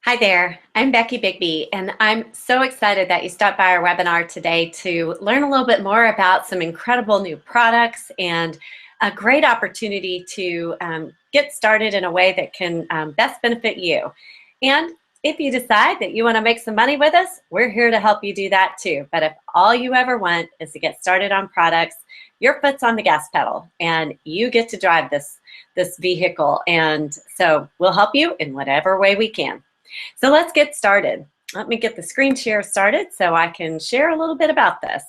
Hi there, I'm Becky Bigbie, and I'm so excited that you stopped by our webinar today to learn a little bit more about some incredible new products and a great opportunity to get started in a way that can best benefit you. And if you decide that you want to make some money with us, we're here to help you do that too. But if all you ever want is to get started on products, your foot's on the gas pedal and you get to drive this vehicle. And so we'll help you in whatever way we can. So let's get started. Let me get the screen share started so I can share a little bit about this.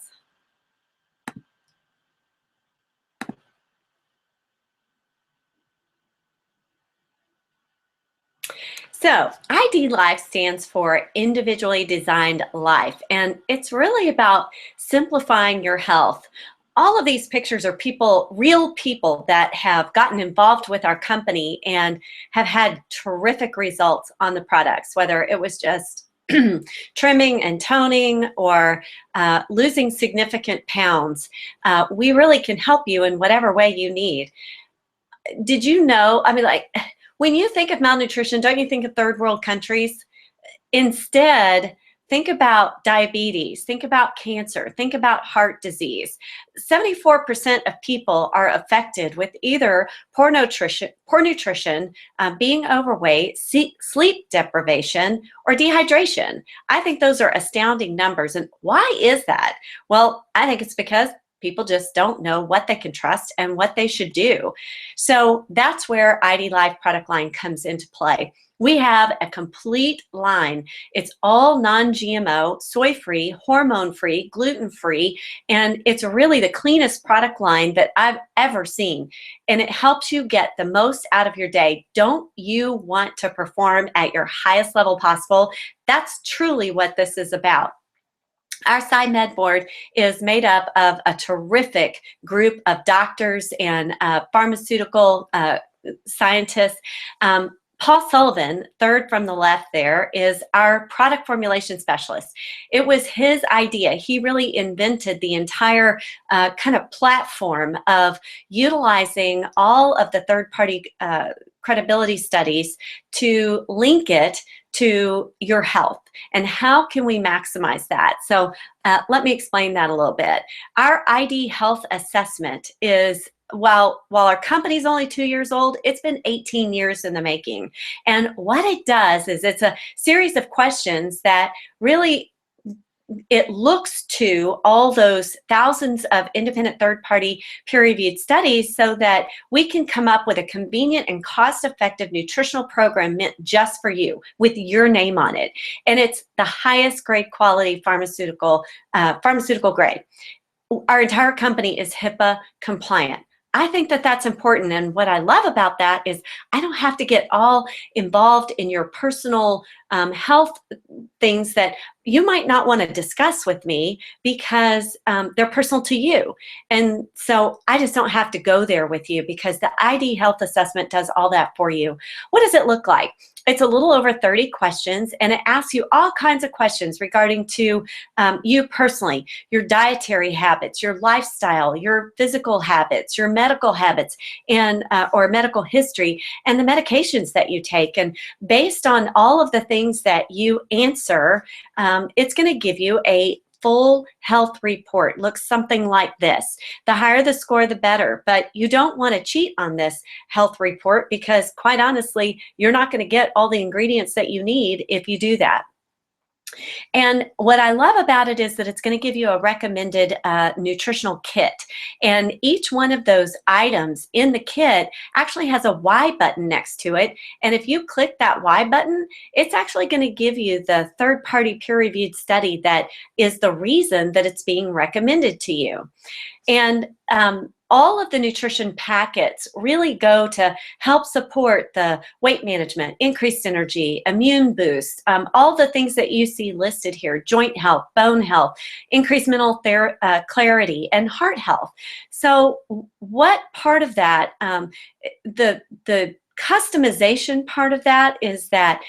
So ID Life stands for Individually Designed Life, and it's really about simplifying your health. All of these pictures are people, real people that have gotten involved with our company and have had terrific results on the products, whether it was just trimming and toning or losing significant pounds. We really can help you in whatever way you need. Did you know, when you think of malnutrition, don't you think of third world countries? Instead, think about diabetes, think about cancer, think about heart disease. 74% of people are affected with either poor nutrition, being overweight, sleep deprivation, or dehydration. I think those are astounding numbers. And why is that? Well, I think it's because people just don't know what they can trust and what they should do. So that's where ID Life product line comes into play. We have a complete line. It's all non-GMO, soy-free, hormone-free, gluten-free, and it's really the cleanest product line that I've ever seen. And it helps you get the most out of your day. Don't you want to perform at your highest level possible? That's truly what this is about. Our SciMed board is made up of a terrific group of doctors and pharmaceutical scientists. Paul Sullivan, third from the left there, is our product formulation specialist. It was his idea. He really invented the entire kind of platform of utilizing all of the third-party credibility studies to link it to your health. And how can we maximize that? So let me explain that a little bit. Our ID health assessment is, while our company's only 2 years old, it's been 18 years in the making. And what it does is it's a series of questions that really it looks to all those thousands of independent third-party peer-reviewed studies so that we can come up with a convenient and cost-effective nutritional program meant just for you with your name on it. And it's the highest grade quality pharmaceutical grade. Our entire company is HIPAA compliant. I think that that's important, and what I love about that is I don't have to get all involved in your personal health things that you might not want to discuss with me because they're personal to you. And so I just don't have to go there with you because the ID health assessment does all that for you. What does it look like? It's a little over 30 questions, and it asks you all kinds of questions regarding to you personally, your dietary habits, your lifestyle, your physical habits, your medical habits, and or medical history, and the medications that you take. And based on all of the things that you answer, it's going to give you a full health report. Looks something like this. The higher the score, the better. But you don't want to cheat on this health report because, quite honestly, you're not going to get all the ingredients that you need if you do that. And what I love about it is that it's going to give you a recommended nutritional kit. And each one of those items in the kit actually has a Y button next to it. And if you click that Y button, it's actually going to give you the third-party peer-reviewed study that is the reason that it's being recommended to you. And all of the nutrition packets really go to help support the weight management, increased energy, immune boost, all the things that you see listed here: joint health, bone health, increased mental clarity, and heart health. So what part of that, the customization part of that is that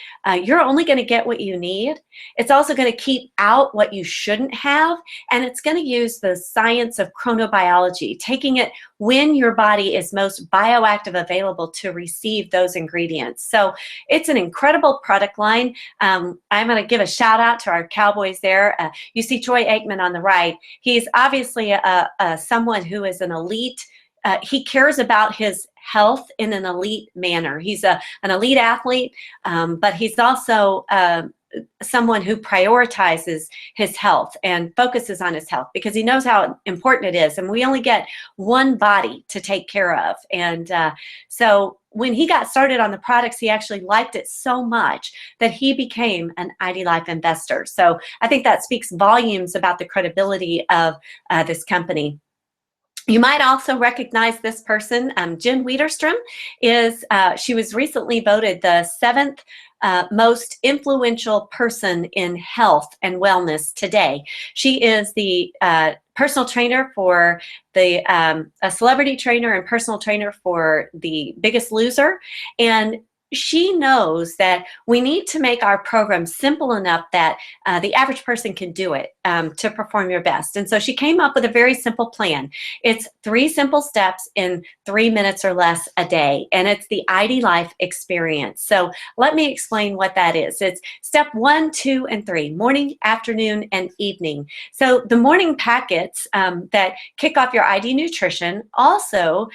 you're only going to get what you need. It's also going to keep out what you shouldn't have, and it's going to use the science of chronobiology, taking it when your body is most bioactive available to receive those ingredients. So it's an incredible product line. I'm going to give a shout out to our cowboys there. You see Troy Aikman on the right. He's obviously someone who is an elite. He cares about his health in an elite manner. He's an elite athlete, but he's also someone who prioritizes his health and focuses on his health because he knows how important it is. And we only get one body to take care of. And so when he got started on the products, he actually liked it so much that he became an ID Life investor. So I think that speaks volumes about the credibility of this company. You might also recognize this person. Jen Wiederstrom she was recently voted the 7th most influential person in health and wellness today. She is the personal trainer for a celebrity trainer and personal trainer for The Biggest Loser. And she knows that we need to make our program simple enough that the average person can do it to perform your best. And so she came up with a very simple plan. It's 3 simple steps in 3 minutes or less a day, and it's the ID Life experience. So let me explain what that is. It's step 1, 2, and 3, morning, afternoon, and evening. So the morning packets that kick off your ID nutrition also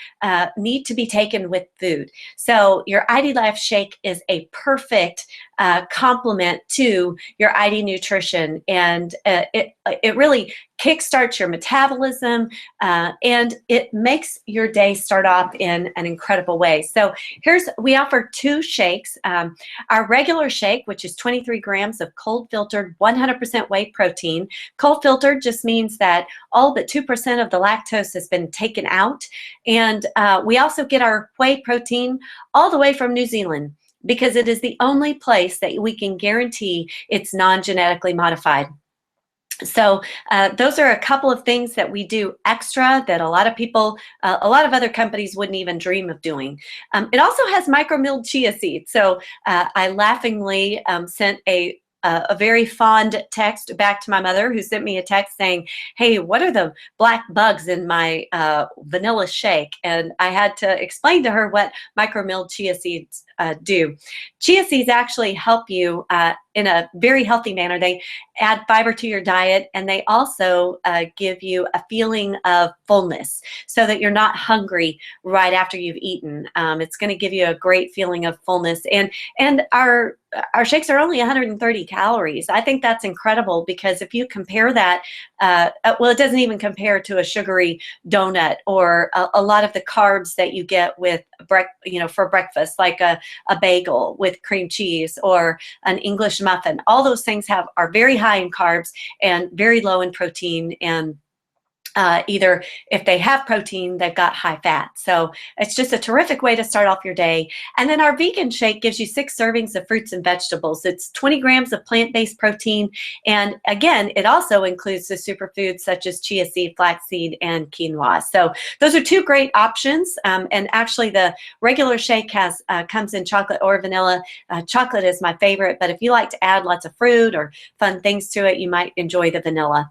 need to be taken with food. So your ID Life shake is a perfect complement to your ID nutrition, and it really kickstarts your metabolism, and it makes your day start off in an incredible way. So we offer 2 shakes. Our regular shake, which is 23 grams of cold filtered 100% whey protein. Cold filtered just means that all but 2% of the lactose has been taken out. And we also get our whey protein all the way from New Zealand, because it is the only place that we can guarantee it's non-genetically modified. So those are a couple of things that we do extra that a lot of people, a lot of other companies wouldn't even dream of doing. It also has micro-milled chia seeds. So I laughingly sent a very fond text back to my mother, who sent me a text saying, hey, what are the black bugs in my vanilla shake? And I had to explain to her what micro-milled chia seeds do. Chia seeds actually help you in a very healthy manner. They add fiber to your diet, and they also give you a feeling of fullness so that you're not hungry right after you've eaten. It's going to give you a great feeling of fullness. And our shakes are only 130 calories. I think that's incredible, because if you compare that, well, it doesn't even compare to a sugary donut or a lot of the carbs that you get with for breakfast, like a bagel with cream cheese or an English muffin. All those things are very high in carbs and very low in protein, and either if they have protein, they've got high fat. So it's just a terrific way to start off your day. And then our vegan shake gives you 6 servings of fruits and vegetables. It's 20 grams of plant-based protein. And again, it also includes the superfoods such as chia seed, flaxseed, and quinoa. So those are 2 great options. And actually the regular shake comes in chocolate or vanilla. Chocolate is my favorite, but if you like to add lots of fruit or fun things to it, you might enjoy the vanilla.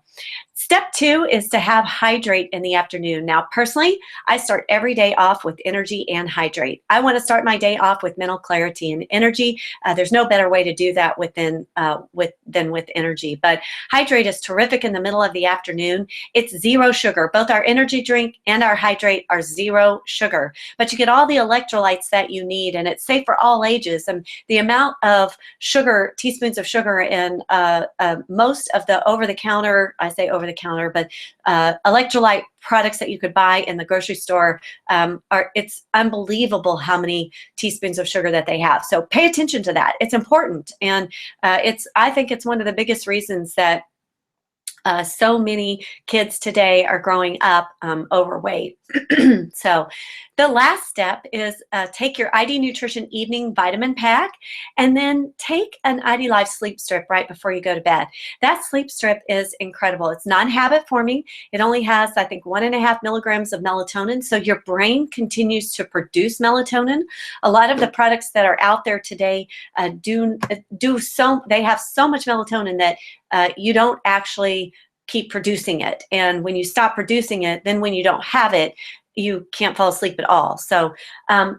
Step 2 is to have hydrate in the afternoon. Now, personally, I start every day off with energy and hydrate. I want to start my day off with mental clarity and energy. There's no better way to do that than with energy. But hydrate is terrific in the middle of the afternoon. It's 0 sugar. Both our energy drink and our hydrate are 0 sugar. But you get all the electrolytes that you need, and it's safe for all ages. And the amount of sugar, teaspoons of sugar in most of the over-the-counter, I say over-the-counter, but electrolyte products that you could buy in the grocery store, it's unbelievable how many teaspoons of sugar that they have. So pay attention to that. It's important. And I think it's one of the biggest reasons that so many kids today are growing up overweight. So the last step is take your ID Nutrition Evening Vitamin Pack and then take an ID Life sleep strip right before you go to bed. That sleep strip is incredible. It's non-habit forming. It only has, I think, 1.5 milligrams of melatonin, so your brain continues to produce melatonin. A lot of the products that are out there today they have so much melatonin that you don't actually keep producing it. And when you stop producing it, then when you don't have it, you can't fall asleep at all. So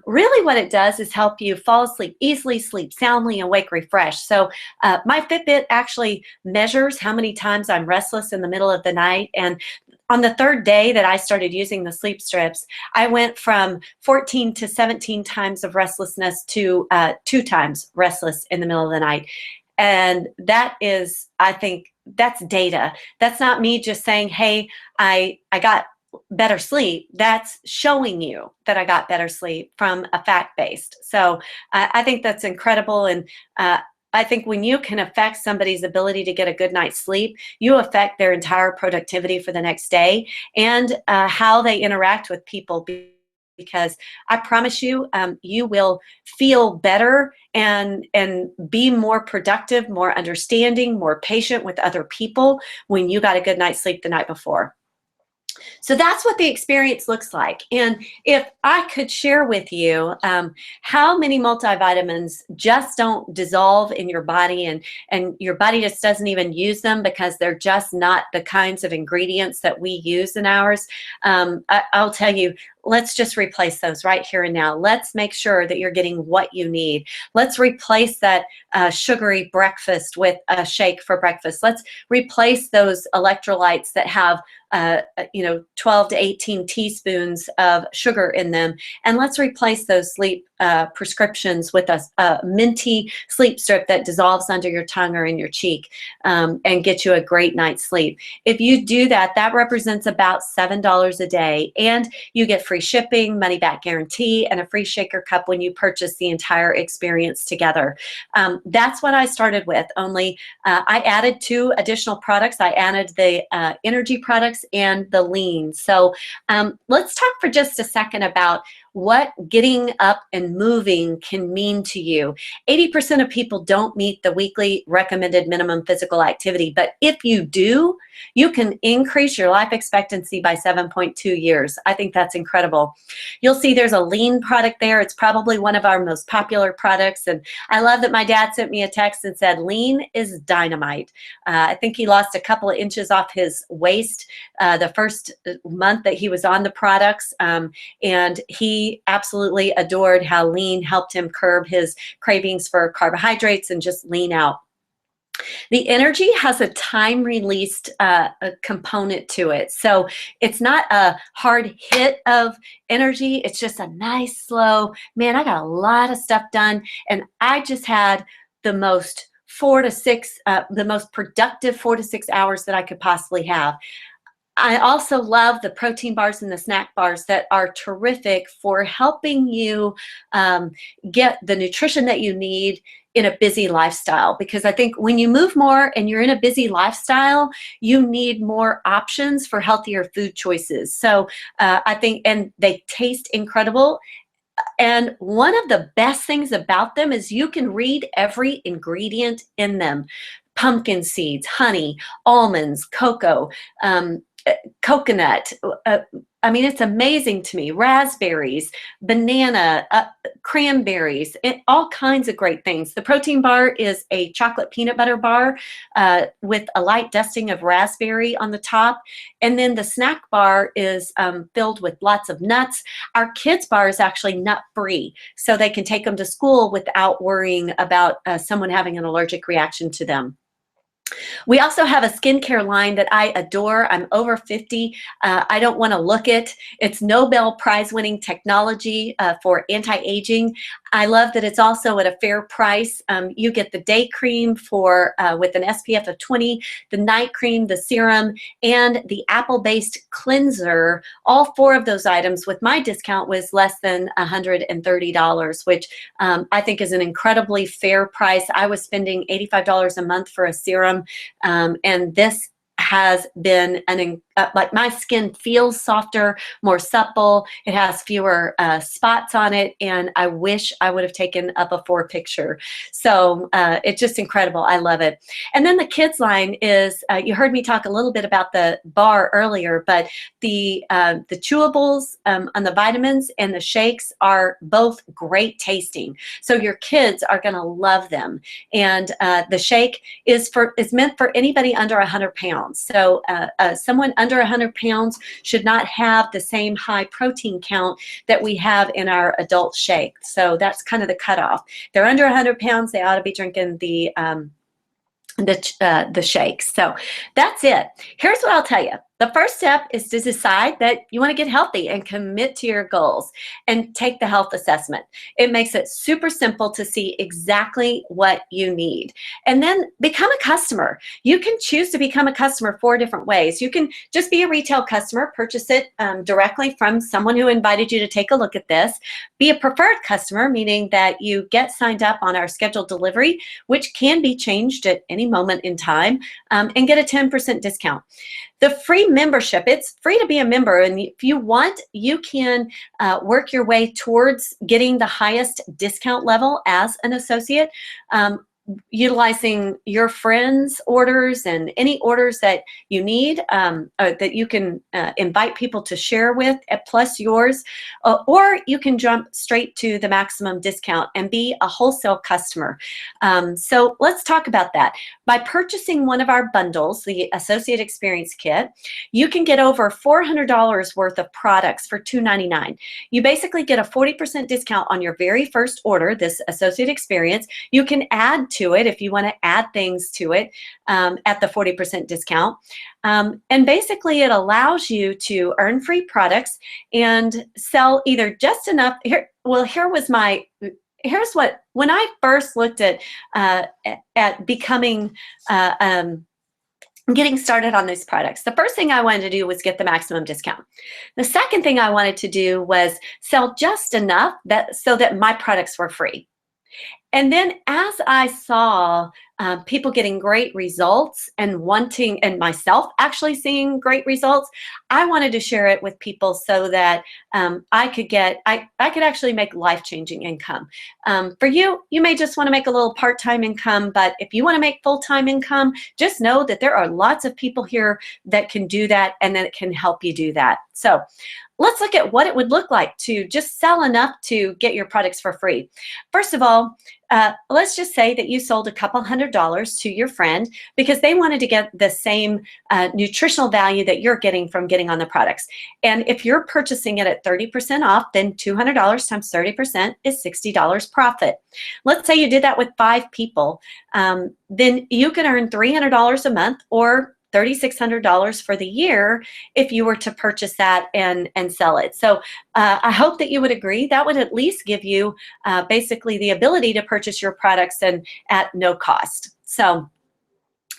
really what it does is help you fall asleep easily, sleep soundly, and wake refreshed. So my Fitbit actually measures how many times I'm restless in the middle of the night. And on the third day that I started using the sleep strips, I went from 14 to 17 times of restlessness to 2 times restless in the middle of the night. And that is, I think, that's data. That's not me just saying, hey, I got better sleep. That's showing you that I got better sleep from a fact-based. So I think that's incredible. And I think when you can affect somebody's ability to get a good night's sleep, you affect their entire productivity for the next day and how they interact with people. Because I promise you, you will feel better and be more productive, more understanding, more patient with other people when you got a good night's sleep the night before. So that's what the experience looks like. And if I could share with you how many multivitamins just don't dissolve in your body, and your body just doesn't even use them because they're just not the kinds of ingredients that we use in ours, I'll tell you, let's just replace those right here and now. Let's make sure that you're getting what you need. Let's replace that sugary breakfast with a shake for breakfast. Let's replace those electrolytes that have 12 to 18 teaspoons of sugar in them. And let's replace those sleep prescriptions with a minty sleep strip that dissolves under your tongue or in your cheek and get you a great night's sleep. If you do that, that represents about $7 a day. And you get free shipping, money back guarantee, and a free shaker cup when you purchase the entire experience together. That's what I started with. Only I added 2 additional products. I added the energy products and the lean. So let's talk for just a second about what getting up and moving can mean to you. 80% of people don't meet the weekly recommended minimum physical activity, but if you do, you can increase your life expectancy by 7.2 years. I think that's incredible. You'll see there's a lean product there. It's probably one of our most popular products, and I love that my dad sent me a text and said, lean is dynamite. I think he lost a couple of inches off his waist the first month that he was on the products, and he absolutely adored how lean helped him curb his cravings for carbohydrates and just lean out. The energy has a time-released component to it. So it's not a hard hit of energy. It's just a nice, slow, man, I got a lot of stuff done, and I just had the most the most productive 4 to 6 hours that I could possibly have. I also love the protein bars and the snack bars that are terrific for helping you get the nutrition that you need in a busy lifestyle. Because I think when you move more and you're in a busy lifestyle, you need more options for healthier food choices. So I think, and they taste incredible. And one of the best things about them is you can read every ingredient in them. Pumpkin seeds, honey, almonds, cocoa, coconut. I mean, it's amazing to me. Raspberries, banana, cranberries, all kinds of great things. The protein bar is a chocolate peanut butter bar with a light dusting of raspberry on the top. And then the snack bar is filled with lots of nuts. Our kids bar is actually nut-free, so they can take them to school without worrying about someone having an allergic reaction to them. We also have a skincare line that I adore. I'm over 50. I don't want to look it. It's Nobel Prize winning technology for anti-aging. I love that it's also at a fair price. You get the day cream for with an SPF of 20, the night cream, the serum, and the apple-based cleanser. All 4 of those items with my discount was less than $130, which I think is an incredibly fair price. I was spending $85 a month for a serum, and this has been like my skin feels softer, more supple. It has fewer spots on it, and I wish I would have taken a before picture. So it's just incredible. I love it. And then the kids line is, you heard me talk a little bit about the bar earlier, but the chewables and the vitamins and the shakes are both great tasting. So your kids are going to love them. And the shake is meant for anybody under 100 pounds. So someone under 100 pounds should not have the same high protein count that we have in our adult shake. So that's kind of the cutoff. They're under 100 pounds, they ought to be drinking the shakes. So that's it. Here's what I'll tell you. The first step is to decide that you want to get healthy and commit to your goals and take the health assessment. It makes it super simple to see exactly what you need. And then become a customer. You can choose to become a customer 4 different ways. You can just be a retail customer, purchase it directly from someone who invited you to take a look at this. Be a preferred customer, meaning that you get signed up on our scheduled delivery, which can be changed at any moment in time, and get a 10% discount. The free membership, it's free to be a member, and if you want, you can work your way towards getting the highest discount level as an associate, utilizing your friends' orders and any orders that you need, that you can invite people to share with, plus yours, or you can jump straight to the maximum discount and be a wholesale customer. So let's talk about that. By purchasing one of our bundles, the Associate Experience Kit, you can get over $400 worth of products for $2.99. You basically get a 40% discount on your very first order, this Associate Experience. You can add to it if you want to add things to it at the 40% discount. And basically it allows you to earn free products and sell either just enough. Here's what, when I first looked at becoming, getting started on these products, the first thing I wanted to do was get the maximum discount. The second thing I wanted to do was sell just enough so that my products were free. And then as I saw people getting great results and myself actually seeing great results, I wanted to share it with people so that I could actually make life-changing income. For you, you may just want to make a little part-time income, but if you want to make full-time income, just know that there are lots of people here that can do that and that can help you do that. So let's look at what it would look like to just sell enough to get your products for free. First of all, let's just say that you sold a couple $100s to your friend because they wanted to get the same nutritional value that you're getting from getting on the products. And if you're purchasing it at 30% off, then $200 times 30% is $60 profit. Let's say you did that with 5 people. Then you can earn $300 a month or $3,600 for the year if you were to purchase that and sell it. So I hope that you would agree. That would at least give you basically the ability to purchase your products and at no cost. So,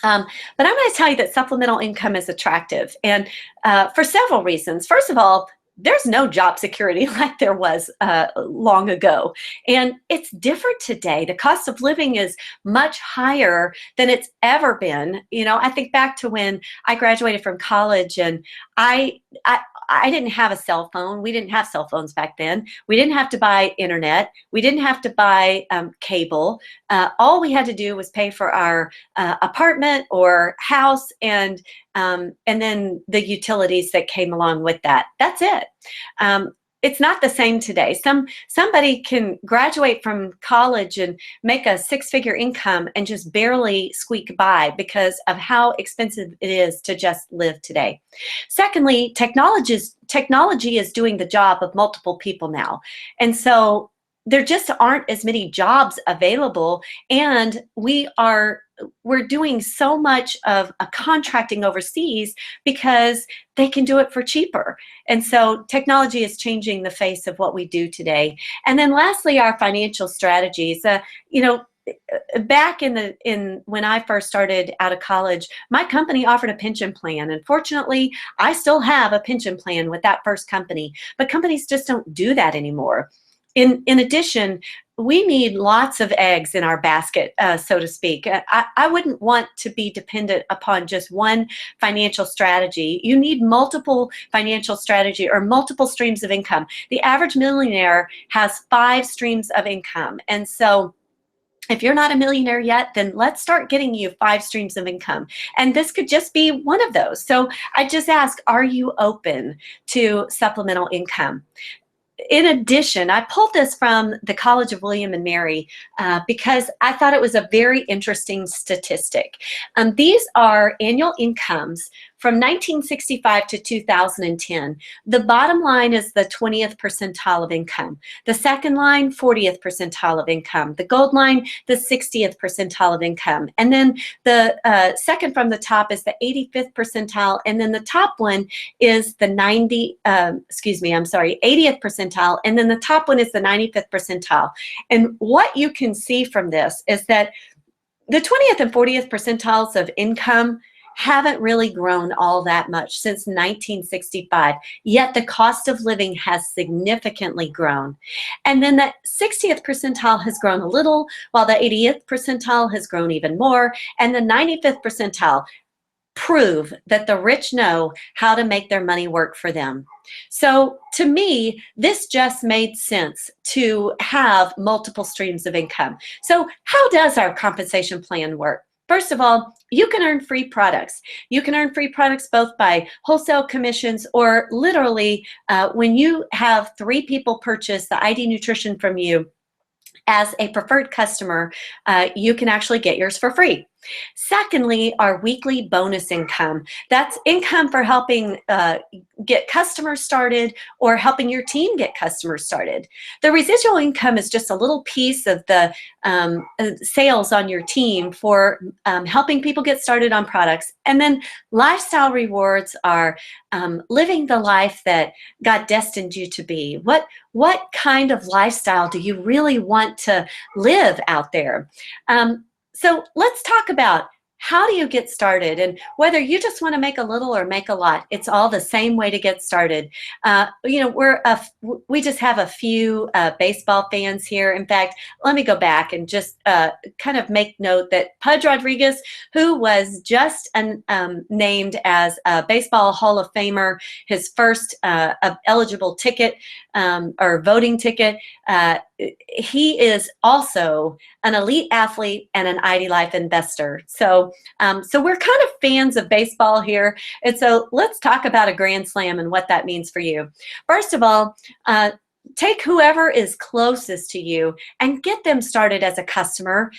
but I'm going to tell you that supplemental income is attractive, and for several reasons. First of all, there's no job security like there was long ago. And it's different today. The cost of living is much higher than it's ever been. You know, I think back to when I graduated from college, and I didn't have a cell phone. We didn't have cell phones back then. We didn't have to buy internet. We didn't have to buy cable. All we had to do was pay for our apartment or house and then the utilities that came along with that. That's it. It's not the same today. Somebody can graduate from college and make a 6-figure income and just barely squeak by because of how expensive it is to just live today. Secondly, technology is doing the job of multiple people now. And so there just aren't as many jobs available, and we're doing so much of a contracting overseas because they can do it for cheaper. And so technology is changing the face of what we do today. And then lastly, our financial strategies. Back when I first started out of college, my company offered a pension plan. And fortunately, I still have a pension plan with that first company, but companies just don't do that anymore. In addition, we need lots of eggs in our basket, so to speak. I wouldn't want to be dependent upon just one financial strategy. You need multiple financial strategy or multiple streams of income. The average millionaire has 5 streams of income. And so if you're not a millionaire yet, then let's start getting you 5 streams of income. And this could just be one of those. So I just ask, are you open to supplemental income? In addition, I pulled this from the College of William and Mary because I thought it was a very interesting statistic. These are annual incomes from 1965 to 2010. The bottom line is the 20th percentile of income. The second line, 40th percentile of income. The gold line, the 60th percentile of income. And then the second from the top is the 85th percentile. And then the top one is the 80th percentile. And then the top one is the 95th percentile. And what you can see from this is that the 20th and 40th percentiles of income haven't really grown all that much since 1965, yet the cost of living has significantly grown. And then the 60th percentile has grown a little, while the 80th percentile has grown even more, and the 95th percentile prove that the rich know how to make their money work for them. So to me, this just made sense to have multiple streams of income. So how does our compensation plan work? First of all, you can earn free products. You can earn free products both by wholesale commissions or literally when you have 3 people purchase the ID Nutrition from you as a preferred customer, you can actually get yours for free. Secondly, our weekly bonus income. That's income for helping get customers started or helping your team get customers started. The residual income is just a little piece of the sales on your team for helping people get started on products. And then lifestyle rewards are living the life that God destined you to be. What kind of lifestyle do you really want to live out there? So let's talk about how do you get started, and whether you just want to make a little or make a lot, it's all the same way to get started. We just have a few baseball fans here. In fact, let me go back and just kind of make note that Pudge Rodriguez, who was just named as a Baseball Hall of Famer, his first eligible ticket or voting ticket, he is also an elite athlete and an ID Life investor. So we're kind of fans of baseball here. And so let's talk about a Grand Slam and what that means for you. First of all, take whoever is closest to you and get them started as a customer.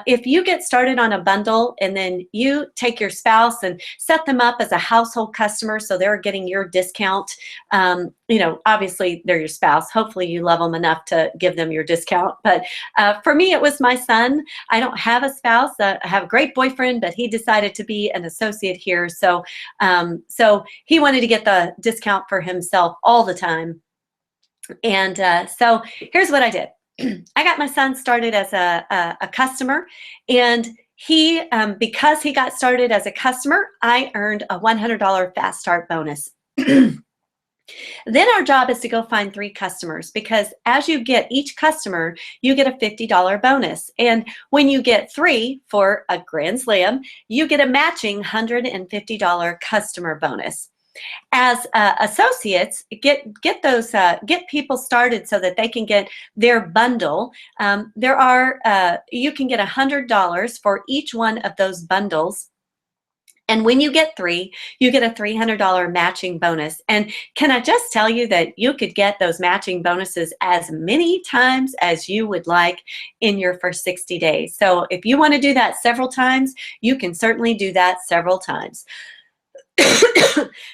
If you get started on a bundle and then you take your spouse and set them up as a household customer so they're getting your discount, obviously they're your spouse. Hopefully you love them enough to give them your discount. But for me, it was my son. I don't have a spouse. I have a great boyfriend, but he decided to be an associate here. So he wanted to get the discount for himself all the time. And so here's what I did. I got my son started as a customer, and he, because he got started as a customer, I earned a $100 fast start bonus. Then our job is to go find 3 customers, because as you get each customer, you get a $50 bonus. And when you get 3 for a Grand Slam, you get a matching $150 customer bonus. As associates, get people started so that they can get their bundle. You can get $100 for each one of those bundles. And when you get 3, you get a $300 matching bonus. And can I just tell you that you could get those matching bonuses as many times as you would like in your first 60 days. So if you want to do that several times, you can certainly do that several times.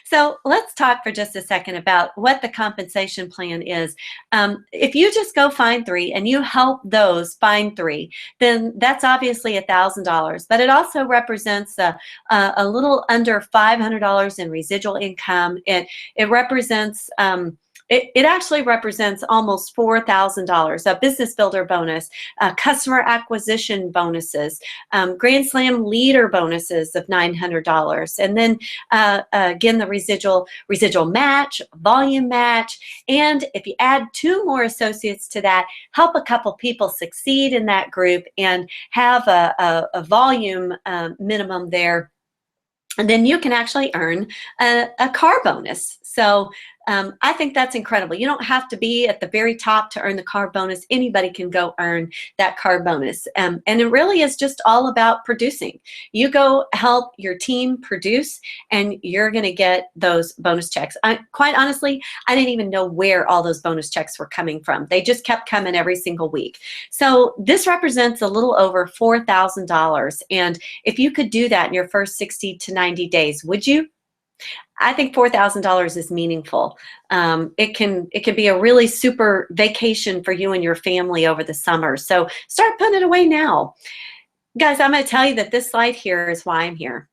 So let's talk for just a second about what the compensation plan is. If you just go find 3 and you help those find 3, then that's obviously $1,000, but it also represents a little under $500 in residual income. It represents It actually represents almost $4,000, a business builder bonus, customer acquisition bonuses, Grand Slam leader bonuses of $900, and then again the residual match, volume match, and if you add 2 more associates to that, help a couple people succeed in that group and have a volume minimum there. And then you can actually earn a car bonus. So I think that's incredible. You don't have to be at the very top to earn the car bonus. Anybody can go earn that car bonus. And it really is just all about producing. You go help your team produce, and you're going to get those bonus checks. Quite honestly, I didn't even know where all those bonus checks were coming from. They just kept coming every single week. So this represents a little over $4,000. And if you could do that in your first 60 to 90 days, would you? I think $4,000 is meaningful. It can be a really super vacation for you and your family over the summer. So start putting it away now. Guys, I'm going to tell you that this slide here is why I'm here.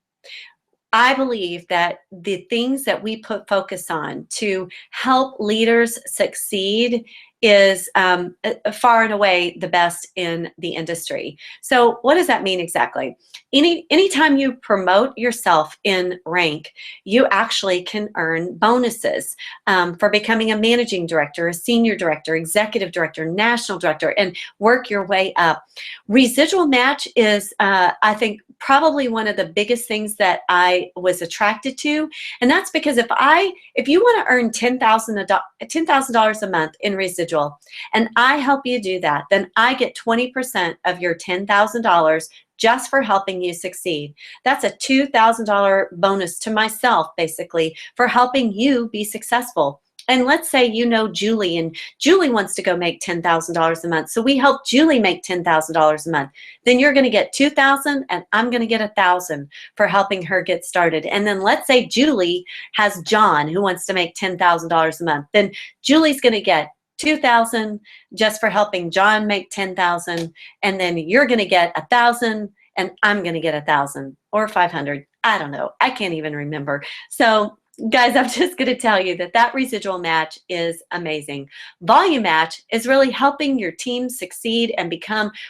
I believe that the things that we put focus on to help leaders succeed is far and away the best in the industry. So what does that mean exactly? Anytime you promote yourself in rank, you actually can earn bonuses for becoming a managing director, a senior director, executive director, national director, and work your way up. Residual match is, I think, probably one of the biggest things that I was attracted to, and that's because if you want to earn $10,000 a month in residual, and I help you do that, then I get 20% of your $10,000 just for helping you succeed. That's a $2,000 bonus to myself, basically, for helping you be successful. And let's say you know Julie, and Julie wants to go make $10,000 a month. So we help Julie make $10,000 a month. Then you're going to get $2,000, and I'm going to get $1,000 for helping her get started. And then let's say Julie has John who wants to make $10,000 a month. Then Julie's going to get $2,000 just for helping John make $10,000, and then you're going to get $1,000, and I'm going to get $1,000 or $500. I don't know. I can't even remember. So guys, I'm just going to tell you that residual match is amazing. Volume match is really helping your team succeed and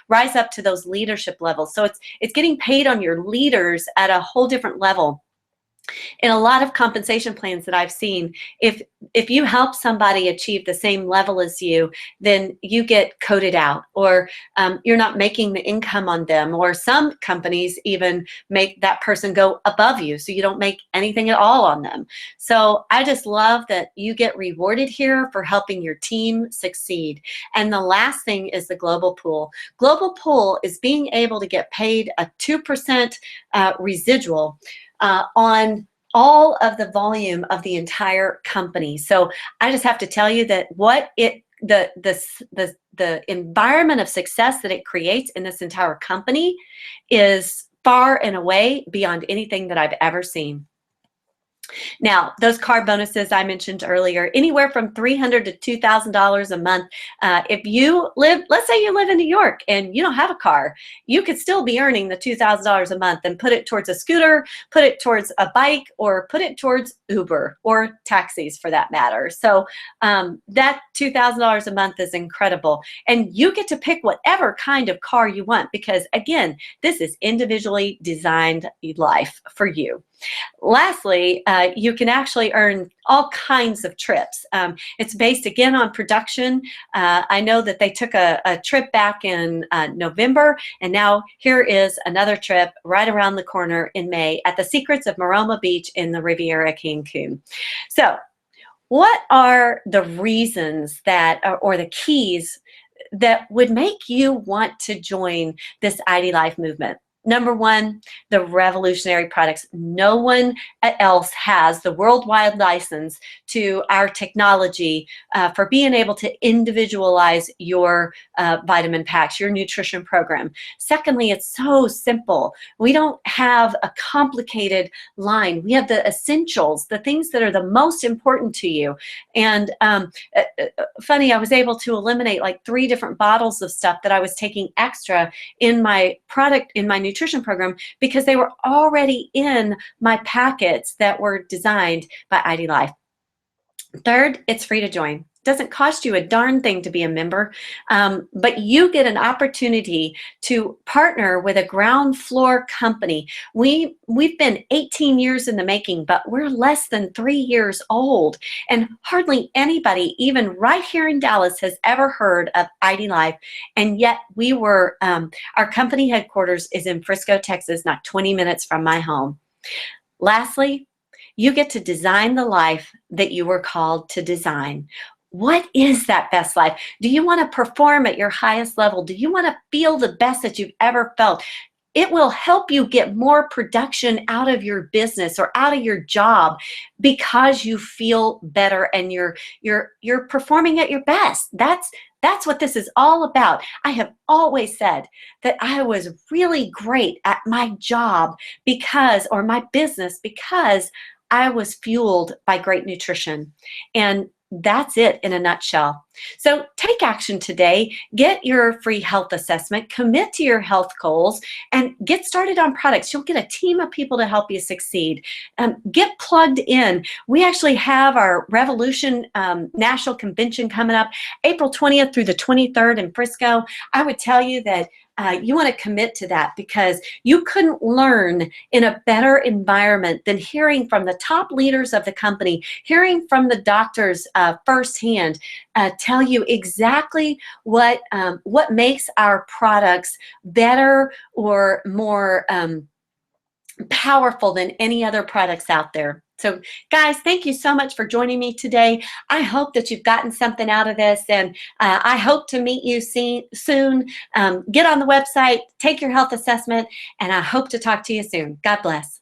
rise up to those leadership levels. So it's getting paid on your leaders at a whole different level. In a lot of compensation plans that I've seen, if you help somebody achieve the same level as you, then you get coded out, or you're not making the income on them, or some companies even make that person go above you, so you don't make anything at all on them. So I just love that you get rewarded here for helping your team succeed. And the last thing is the global pool. Global pool is being able to get paid a 2% residual on all of the volume of the entire company. So I just have to tell you that the environment of success that it creates in this entire company is far and away beyond anything that I've ever seen. Now, those car bonuses I mentioned earlier, anywhere from $300 to $2,000 a month. If you live, let's say you live in New York and you don't have a car, you could still be earning the $2,000 a month and put it towards a scooter, put it towards a bike, or put it towards Uber or taxis for that matter. So that $2,000 a month is incredible. And you get to pick whatever kind of car you want, because again, this is individually designed life for you. Lastly, you can actually earn all kinds of trips. It's based again on production. I know that they took a trip back in November, and now here is another trip right around the corner in May at the Secrets of Maroma Beach in the Riviera Cancun. So what are the reasons that, or the keys that would make you want to join this ID Life movement? Number one, the revolutionary products. No one else has the worldwide license to our technology for being able to individualize your vitamin packs, your nutrition program. Secondly, it's so simple. We don't have a complicated line. We have the essentials, the things that are the most important to you. And funny, I was able to eliminate like 3 different bottles of stuff that I was taking extra in my product, in my nutrition program, because they were already in my packets that were designed by ID Life. Third, it's free to join. Doesn't cost you a darn thing to be a member, but you get an opportunity to partner with a ground floor company. We've been 18 years in the making, but we're less than 3 years old, and hardly anybody, even right here in Dallas, has ever heard of ID Life. And yet our company headquarters is in Frisco, Texas, not 20 minutes from my home. Lastly, you get to design the life that you were called to design. What is that best life? Do you want to perform at your highest level? Do you want to feel the best that you've ever felt? It will help you get more production out of your business or out of your job because you feel better and you're performing at your best. That's what this is all about. I have always said that I was really great at my job or my business because I was fueled by great nutrition. And that's it in a nutshell. So take action today. Get your free health assessment, commit to your health goals, and get started on products. You'll get a team of people to help you succeed. Get plugged in. We actually have our Revolution National Convention coming up April 20th through the 23rd in Frisco. I would tell you that you want to commit to that because you couldn't learn in a better environment than hearing from the top leaders of the company, hearing from the doctors firsthand, tell you exactly what makes our products better or more powerful than any other products out there. So guys, thank you so much for joining me today. I hope that you've gotten something out of this, and I hope to meet you soon. Get on the website, take your health assessment, and I hope to talk to you soon. God bless.